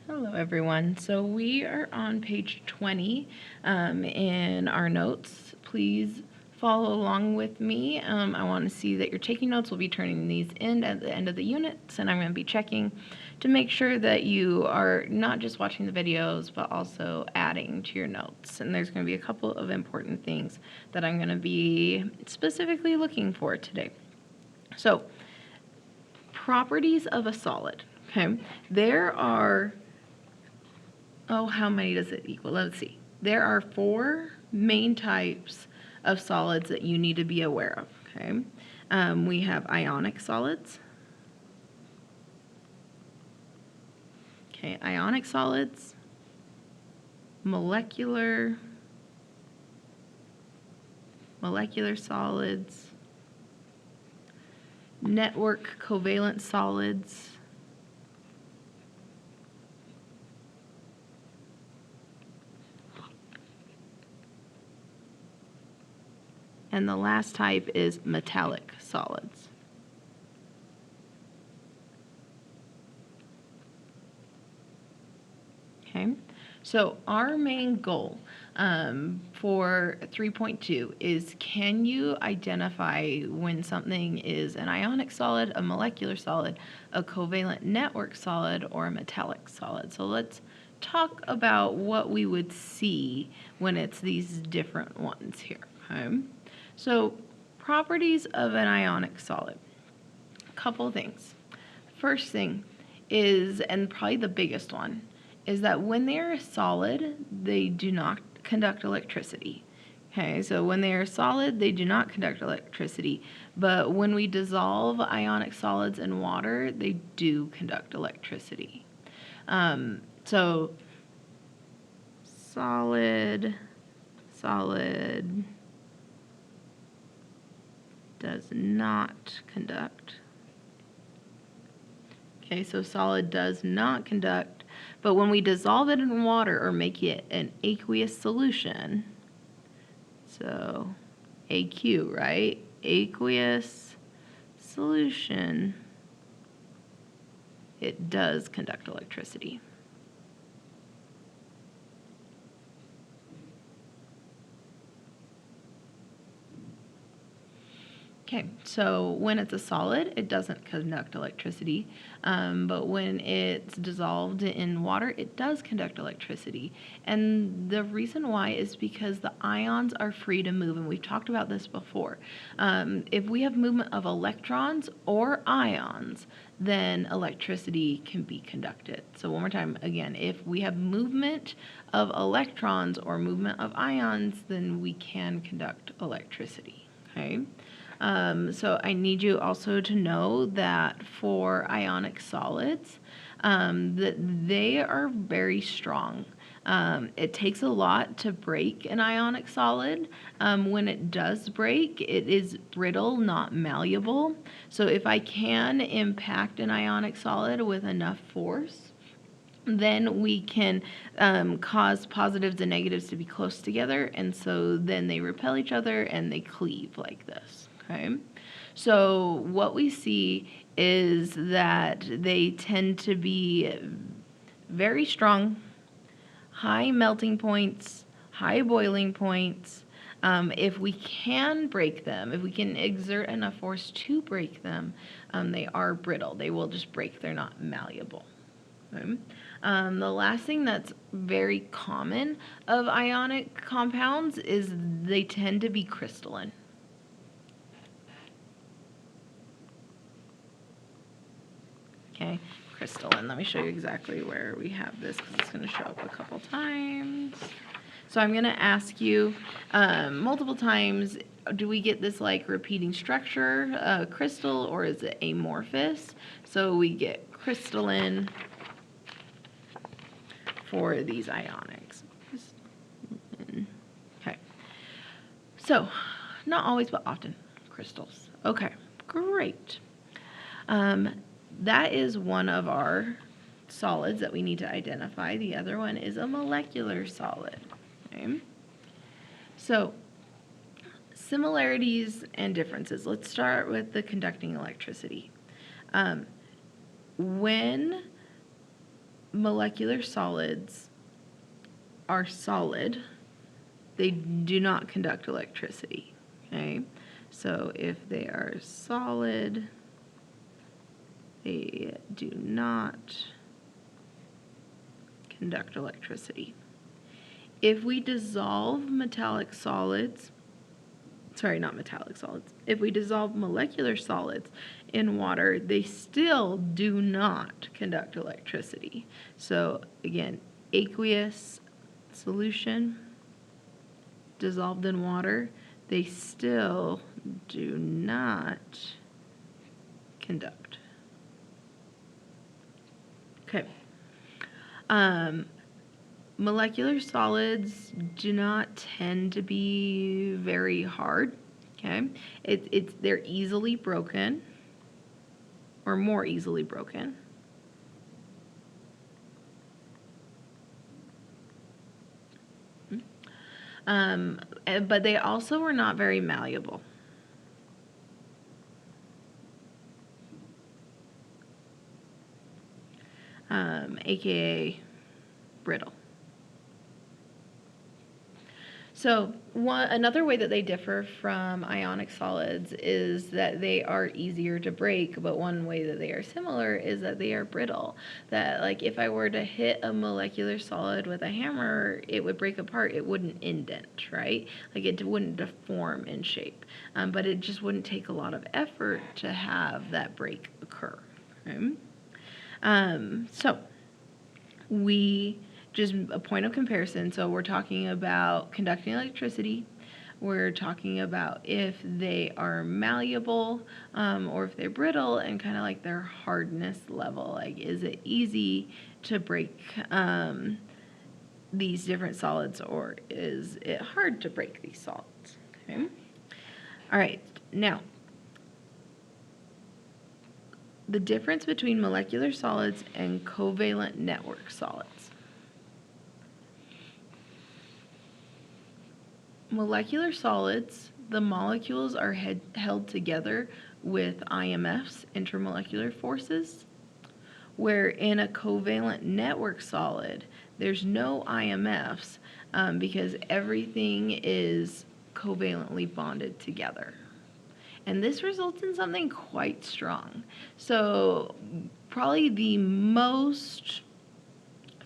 Hello everyone. So we are on page 20 in our notes. Please follow along with me. I want to see that you're taking notes. We'll be turning these in at the end of the units, and I'm going to be checking to make sure that you are not just watching the videos but also adding to your notes. And there's going to be a couple of important things that I'm going to be specifically looking for today. So, properties of a solid. Okay, there are how many does it equal? Let's see. There are 4 main types of solids that you need to be aware of, okay? We have ionic solids. Okay, ionic solids, molecular solids, network covalent solids, and the last type is metallic solids. Okay, so our main goal for 3.2 is, can you identify when something is an ionic solid, a molecular solid, a covalent network solid, or a metallic solid? So let's talk about what we would see when it's these different ones here. Okay, so properties of an ionic solid. A couple things. First thing is, and probably the biggest one, is that when they are solid, they do not conduct electricity. Okay, so when they are solid, they do not conduct electricity. But when we dissolve ionic solids in water, they do conduct electricity. So solid does not conduct. Okay, so solid does not conduct, but when we dissolve it in water or make it an aqueous solution, so AQ, right? Aqueous solution, it does conduct electricity. Okay, so when it's a solid, it doesn't conduct electricity, but when it's dissolved in water, it does conduct electricity. And the reason why is because the ions are free to move, and we've talked about this before. If we have movement of electrons or ions, then electricity can be conducted. So one more time, again, if we have movement of electrons or movement of ions, then we can conduct electricity, okay? So I need you also to know that for ionic solids, that they are very strong. It takes a lot to break an ionic solid. When it does break, it is brittle, not malleable. So if I can impact an ionic solid with enough force, then we can cause positives and negatives to be close together, and so then they repel each other and they cleave like this. Okay, so what we see is that they tend to be very strong, high melting points, high boiling points. If we can break them, if we can exert enough force to break them, they are brittle. They will just break. They're not malleable. Okay. The last thing that's very common of ionic compounds is they tend to be crystalline. Okay, crystalline. Let me show you exactly where we have this because it's going to show up a couple times. So I'm going to ask you multiple times, do we get this like repeating structure, crystal, or is it amorphous? So we get crystalline for these ionics. Okay, so not always but often crystals. Okay, great. That is one of our solids that we need to identify. The other one is a molecular solid. Okay, so similarities and differences. Let's start with the conducting electricity. When molecular solids are solid, they do not conduct electricity. Okay, so if they are solid, they do not conduct electricity. If we dissolve metallic solids, sorry, not metallic solids, if we dissolve molecular solids in water, they still do not conduct electricity. So again, aqueous solution dissolved in water, they still do not conduct. Okay. Molecular solids do not tend to be very hard. Okay, they're easily broken, or more easily broken. But they also are not very malleable. AKA brittle. So another way that they differ from ionic solids is that they are easier to break, but one way that they are similar is that they are brittle. That, like, if I were to hit a molecular solid with a hammer, it would break apart. It wouldn't indent, right? Like, it wouldn't deform in shape. But it just wouldn't take a lot of effort to have that break occur. Okay? So we just a point of comparison. So we're talking about conducting electricity. We're talking about if they are malleable or if they're brittle, and kind of like their hardness level. Like, is it easy to break these different solids, or is it hard to break these solids? Okay. All right. Now, the difference between molecular solids and covalent network solids. Molecular solids, the molecules are held together with IMFs, intermolecular forces, where in a covalent network solid, there's no IMFs because everything is covalently bonded together. And this results in something quite strong. So probably the most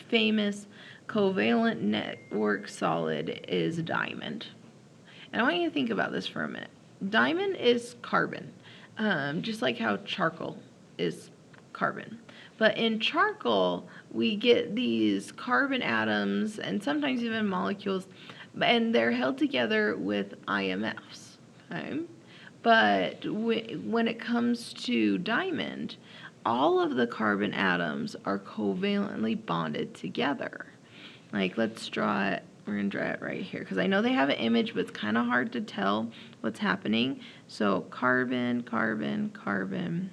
famous covalent network solid is diamond. And I want you to think about this for a minute. Diamond is carbon, just like how charcoal is carbon. But in charcoal, we get these carbon atoms and sometimes even molecules, and they're held together with IMFs. Okay? But when it comes to diamond, all of the carbon atoms are covalently bonded together. Like, let's draw it. We're going to draw it right here because I know they have an image, but it's kind of hard to tell what's happening. So carbon, carbon, carbon.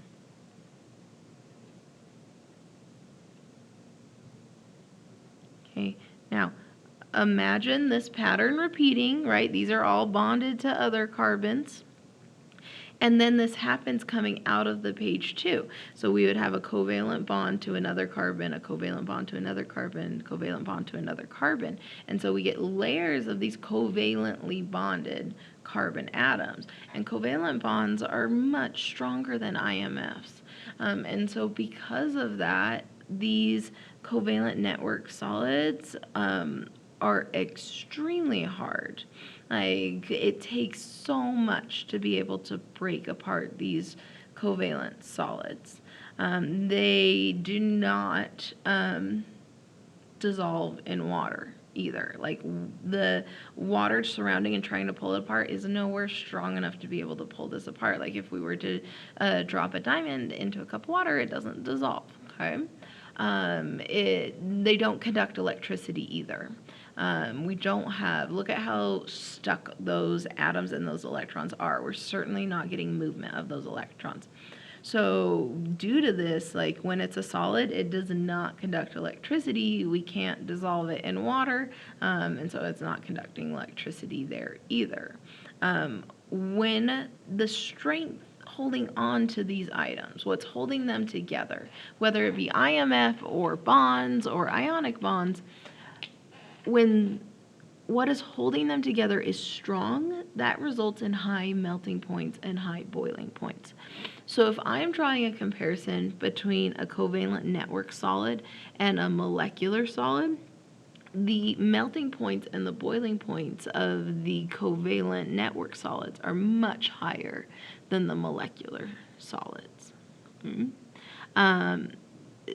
Okay, now imagine this pattern repeating, right? These are all bonded to other carbons. And then this happens coming out of the page too. So we would have a covalent bond to another carbon, a covalent bond to another carbon, covalent bond to another carbon. And so we get layers of these covalently bonded carbon atoms. And covalent bonds are much stronger than IMFs. And so because of that, these covalent network solids are extremely hard. Like, it takes so much to be able to break apart these covalent solids. They do not dissolve in water either. Like, the water surrounding and trying to pull it apart is nowhere strong enough to be able to pull this apart. Like, if we were to drop a diamond into a cup of water, it doesn't dissolve. Okay. They don't conduct electricity either. We don't have, look at how stuck those atoms and those electrons are. We're certainly not getting movement of those electrons. So due to this, like, when it's a solid, it does not conduct electricity. We can't dissolve it in water, and so it's not conducting electricity there either. When the strength holding on to these items, what's holding them together, whether it be IMF or bonds or ionic bonds. When what is holding them together is strong, that results in high melting points and high boiling points. So if I'm drawing a comparison between a covalent network solid and a molecular solid, the melting points and the boiling points of the covalent network solids are much higher than the molecular solids.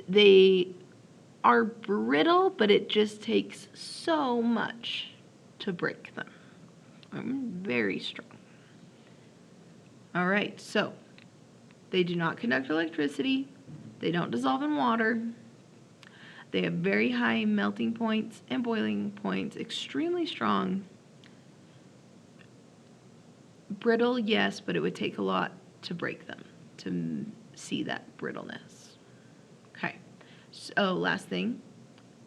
They are brittle, but it just takes so much to break them. Very strong. All right, so they do not conduct electricity. They don't dissolve in water. They have very high melting points and boiling points, extremely strong. Brittle, yes, but it would take a lot to break them, to see that brittleness. Okay, so last thing,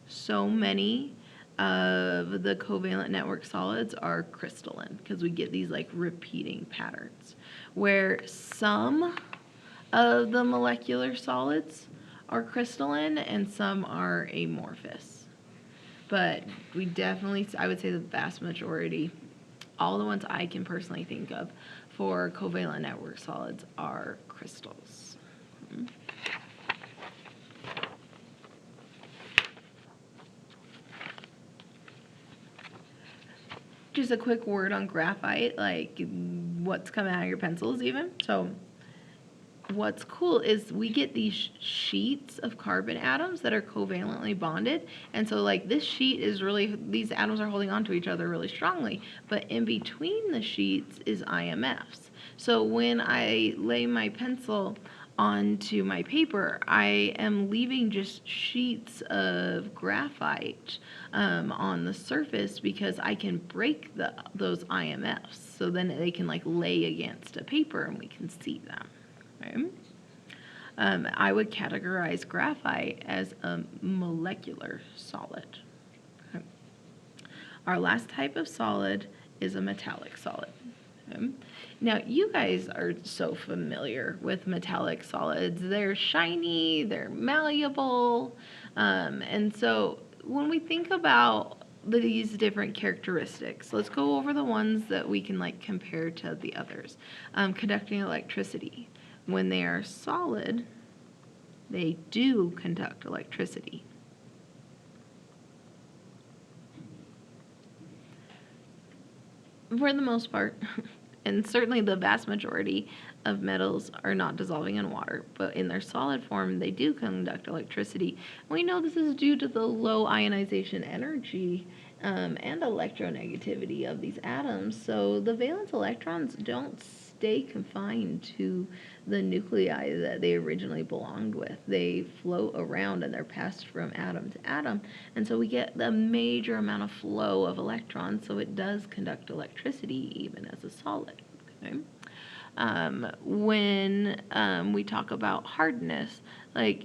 so many of the covalent network solids are crystalline because we get these like repeating patterns, where some of the molecular solids are crystalline and some are amorphous. But we definitely, I would say the vast majority, all the ones I can personally think of for covalent network solids are crystals. Just a quick word on graphite, like what's coming out of your pencils even. So what's cool is we get these sheets of carbon atoms that are covalently bonded. And so like this sheet is really, these atoms are holding on to each other really strongly. But in between the sheets is IMFs. So when I lay my pencil onto my paper, I am leaving just sheets of graphite on the surface because I can break those IMFs. So then they can like lay against a paper and we can see them. Okay. I would categorize graphite as a molecular solid. Okay. Our last type of solid is a metallic solid. Okay. Now, you guys are so familiar with metallic solids. They're shiny, they're malleable, and so when we think about these different characteristics, let's go over the ones that we can like compare to the others. Conducting electricity. When they are solid, they do conduct electricity. For the most part, and certainly the vast majority of metals are not dissolving in water, but in their solid form, they do conduct electricity. We know this is due to the low ionization energy and electronegativity of these atoms. So the valence electrons don't stay confined to the nuclei that they originally belonged with. They float around and they're passed from atom to atom. And so we get the major amount of flow of electrons, so it does conduct electricity even as a solid. Okay? When we talk about hardness, like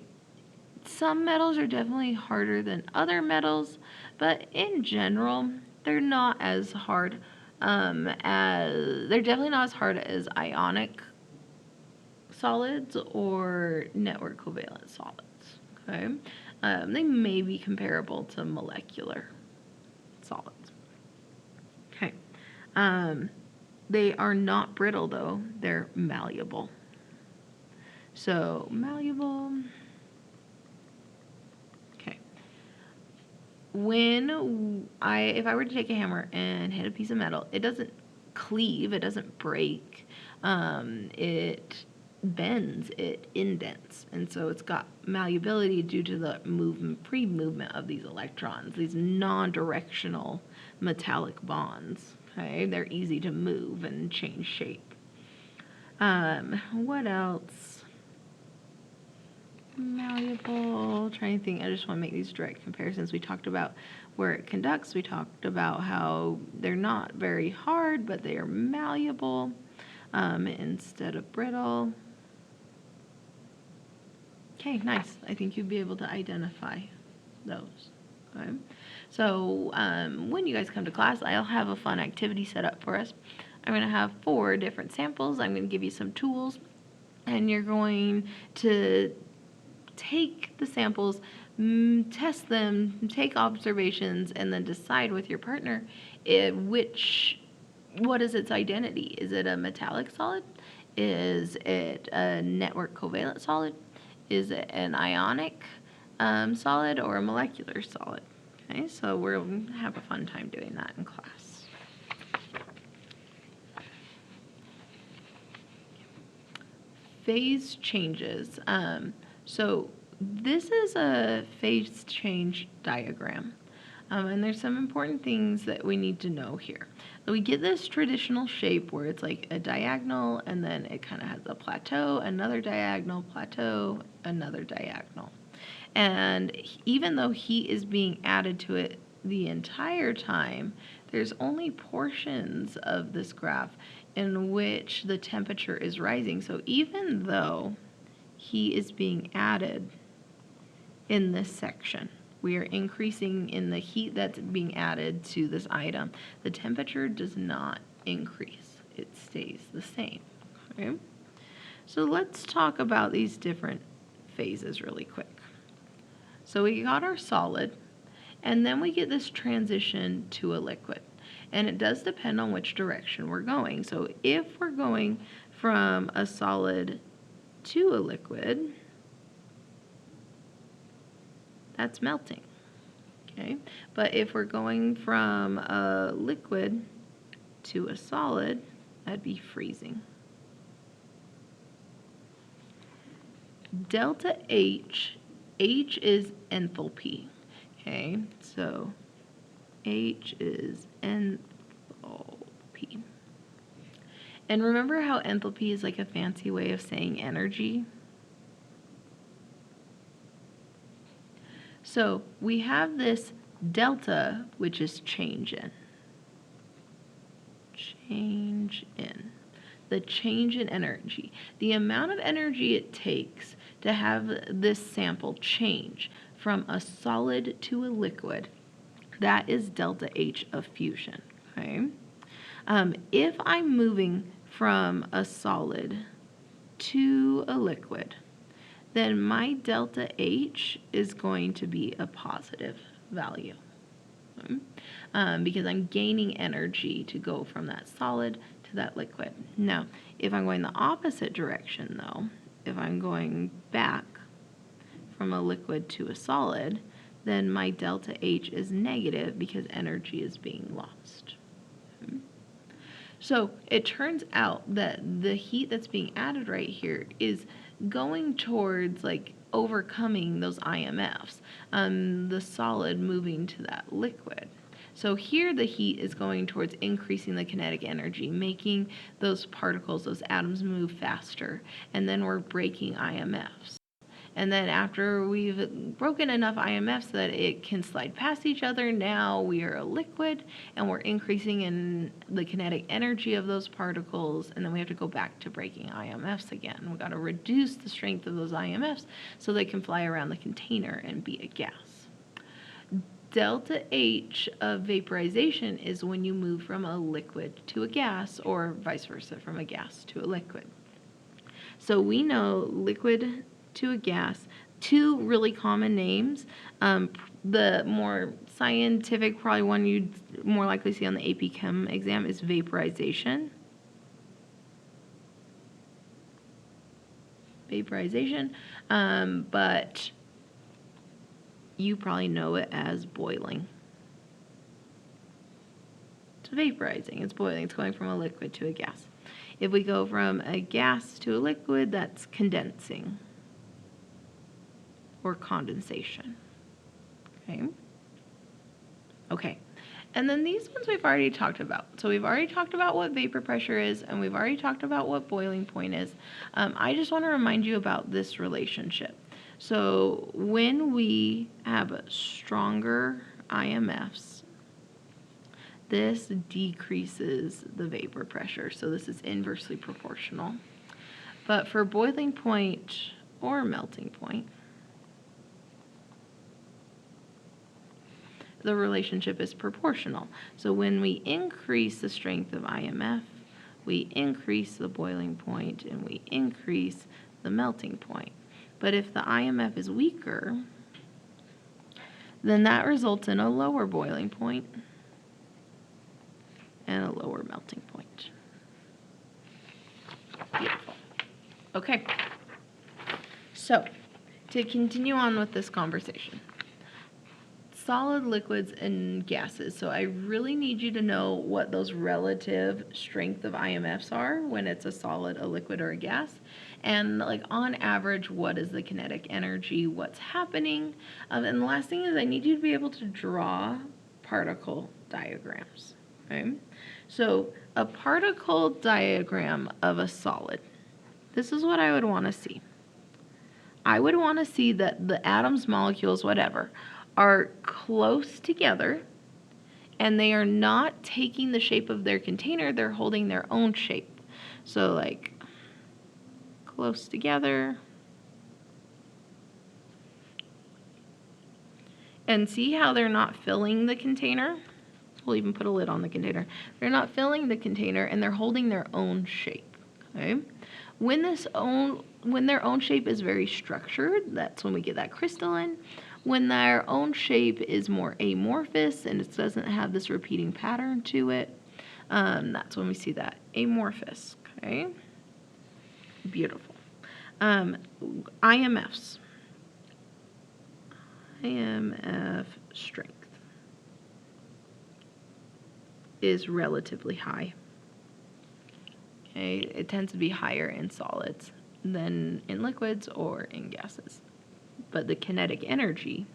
some metals are definitely harder than other metals, but in general, they're not as hard they're definitely not as hard as ionic solids or network covalent solids. Okay, they may be comparable to molecular solids. Okay, they are not brittle though; they're malleable. So malleable. If I were to take a hammer and hit a piece of metal, it doesn't cleave, it doesn't break, it bends, it indents, and so it's got malleability due to the free movement of these electrons, these non-directional metallic bonds. Okay, they're easy to move and change shape. What else? Malleable, trying to think, I just want to make these direct comparisons. We talked about where it conducts, we talked about how they're not very hard, but they are malleable instead of brittle. Okay, nice. I think you'd be able to identify those. Okay. So when you guys come to class, I'll have a fun activity set up for us. I'm going to have 4 different samples. I'm going to give you some tools. and you're going to take the samples, test them, take observations, and then decide with your partner what is its identity. Is it a metallic solid? Is it a network covalent solid? Is it an ionic solid or a molecular solid? Okay, so we'll have a fun time doing that in class. Phase changes. So this is a phase change diagram. And there's some important things that we need to know here. So we get this traditional shape where it's like a diagonal, and then it kind of has a plateau, another diagonal, plateau, another diagonal. And even though heat is being added to it the entire time, there's only portions of this graph in which the temperature is rising. So even though heat is being added in this section, we are increasing in the heat that's being added to this item, the temperature does not increase. It stays the same. Okay? So let's talk about these different phases really quick. So we got our solid, and then we get this transition to a liquid. And it does depend on which direction we're going. So if we're going from a solid to a liquid, that's melting. Okay? But if we're going from a liquid to a solid, that'd be freezing. Delta H, H is enthalpy. Okay, so H is enthalpy. And remember how enthalpy is like a fancy way of saying energy? So we have this delta, which is change in. Change in. The change in energy. The amount of energy it takes to have this sample change from a solid to a liquid, that is delta H of fusion. Okay? If I'm moving from a solid to a liquid, then my delta H is going to be a positive value. Because I'm gaining energy to go from that solid to that liquid. Now, if I'm going the opposite direction, though, if I'm going back from a liquid to a solid, then my delta H is negative because energy is being lost. So it turns out that the heat that's being added right here is going towards like overcoming those IMFs, the solid moving to that liquid. So here the heat is going towards increasing the kinetic energy, making those particles, those atoms move faster, and then we're breaking IMFs. And then after we've broken enough IMFs that it can slide past each other, now we are a liquid and we're increasing in the kinetic energy of those particles, and then we have to go back to breaking IMFs again. We've got to reduce the strength of those IMFs so they can fly around the container and be a gas. Delta H of vaporization is when you move from a liquid to a gas, or vice versa, from a gas to a liquid. So we know liquid to a gas, two really common names. The more scientific, probably one you'd more likely see on the AP Chem exam, is vaporization. But you probably know it as boiling. It's vaporizing, it's boiling, it's going from a liquid to a gas. If we go from a gas to a liquid, that's condensing or condensation. Okay. And then these ones we've already talked about. So we've already talked about what vapor pressure is, and we've already talked about what boiling point is. I just want to remind you about this relationship. So when we have stronger IMFs, this decreases the vapor pressure. So this is inversely proportional. But for boiling point or melting point, the relationship is proportional. So when we increase the strength of IMF, we increase the boiling point and we increase the melting point. But if the IMF is weaker, then that results in a lower boiling point and a lower melting point. Beautiful. Okay. So, to continue on with this conversation, solid, liquids, and gases. So I really need you to know what those relative strength of IMFs are when it's a solid, a liquid, or a gas. And like on average, what is the kinetic energy? What's happening? And the last thing is I need you to be able to draw particle diagrams. Okay? So a particle diagram of a solid. This is what I would want to see. I would want to see that the atoms, molecules, whatever, are close together, and they are not taking the shape of their container, they're holding their own shape. So like close together. And see how they're not filling the container? We'll even put a lid on the container. They're not filling the container and they're holding their own shape. Okay? When their own shape is very structured, that's when we get that crystalline. When their own shape is more amorphous and it doesn't have this repeating pattern to it, that's when we see that amorphous. Okay, beautiful. IMFs. IMF strength is relatively high. Okay, it tends to be higher in solids than in liquids or in gases. But the kinetic energy,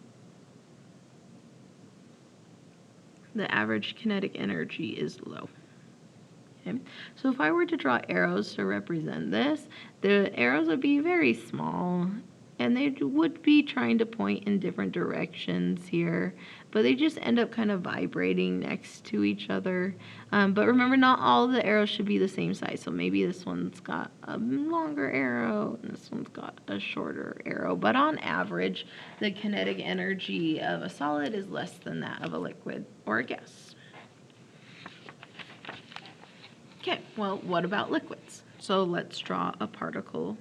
the average kinetic energy is low. Okay? So if I were to draw arrows to represent this, the arrows would be very small and they would be trying to point in different directions here, but they just end up kind of vibrating next to each other. But remember, not all of the arrows should be the same size. So maybe this one's got a longer arrow and this one's got a shorter arrow. But on average, the kinetic energy of a solid is less than that of a liquid or a gas. Okay, well, what about liquids? So let's draw a particulate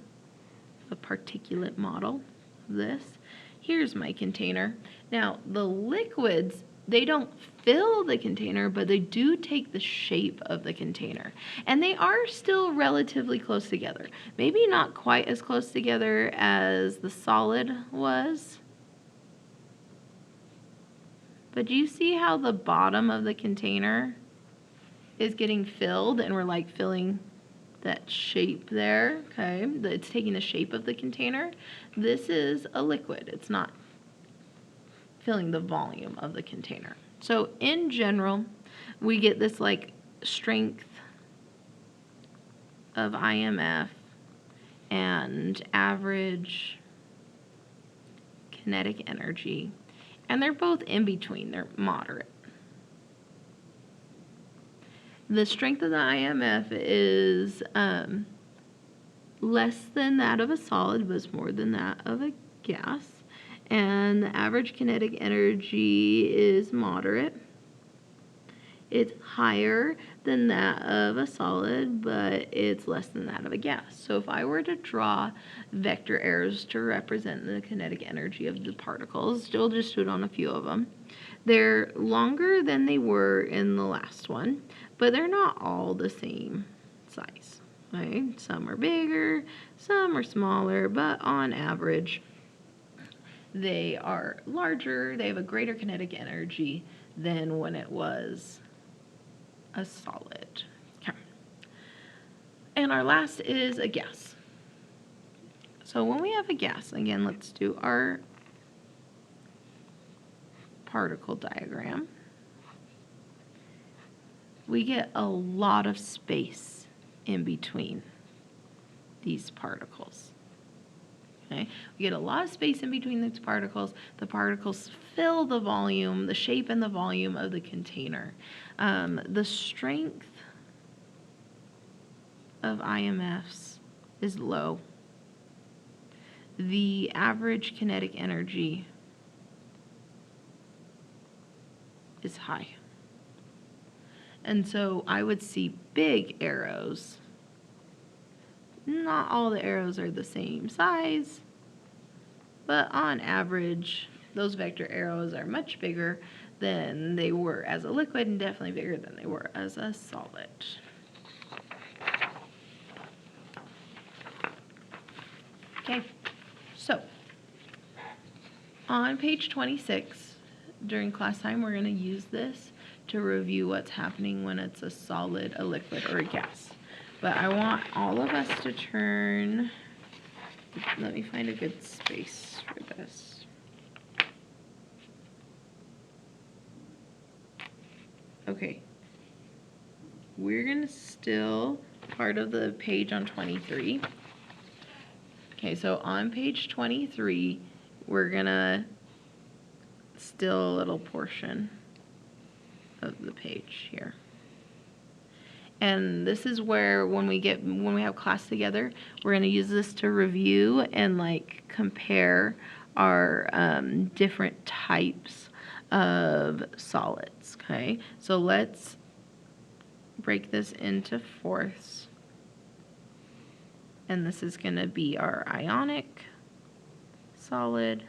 model of this. Here's my container. Now, the liquids, they don't fill the container, but they do take the shape of the container. And they are still relatively close together. Maybe not quite as close together as the solid was. But do you see how the bottom of the container is getting filled and we're like filling that shape there, okay? It's taking the shape of the container. This is a liquid. It's not filling the volume of the container. So in general, we get this like strength of IMF and average kinetic energy, and they're both in between. They're moderate. The strength of the IMF is less than that of a solid, but it's more than that of a gas. And the average kinetic energy is moderate. It's higher than that of a solid, but it's less than that of a gas. So if I were to draw vector arrows to represent the kinetic energy of the particles, we'll just do it on a few of them. They're longer than they were in the last one, but they're not all the same size. Right? Some are bigger, some are smaller, but on average, they are larger. They have a greater kinetic energy than when it was a solid. Okay. And our last is a gas. So when we have a gas, again, let's do our particle diagram. We get a lot of space in between these particles. Okay? We get a lot of space in between these particles. The particles fill the volume, the shape and the volume of the container. The strength of IMFs is low. The average kinetic energy is high. And so I would see big arrows. Not all the arrows are the same size, but on average, those vector arrows are much bigger than they were as a liquid and definitely bigger than they were as a solid. Okay, so on page 26, during class time, we're going to use this to review what's happening when it's a solid, a liquid, or a gas. But I want all of us to turn, let me find a good space for this. Okay, we're going to still part of the page on 23. Okay, so on page 23, we're going to still a little portion of the page here. And this is where when we have class together, we're going to use this to review and like compare our different types of solids. Okay, so let's break this into fourths. And this is going to be our ionic solid.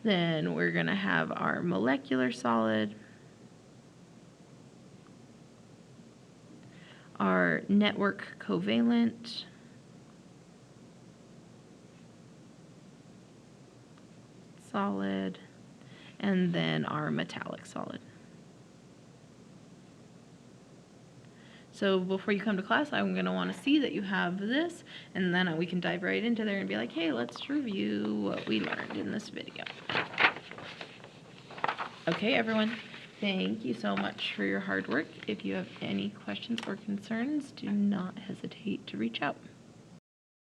Then we're going to have our molecular solid, our network covalent, solid, and then our metallic solid. So before you come to class, I'm going to want to see that you have this, and then we can dive right into there and be like, hey, let's review what we learned in this video. Okay, everyone, thank you so much for your hard work. If you have any questions or concerns, do not hesitate to reach out.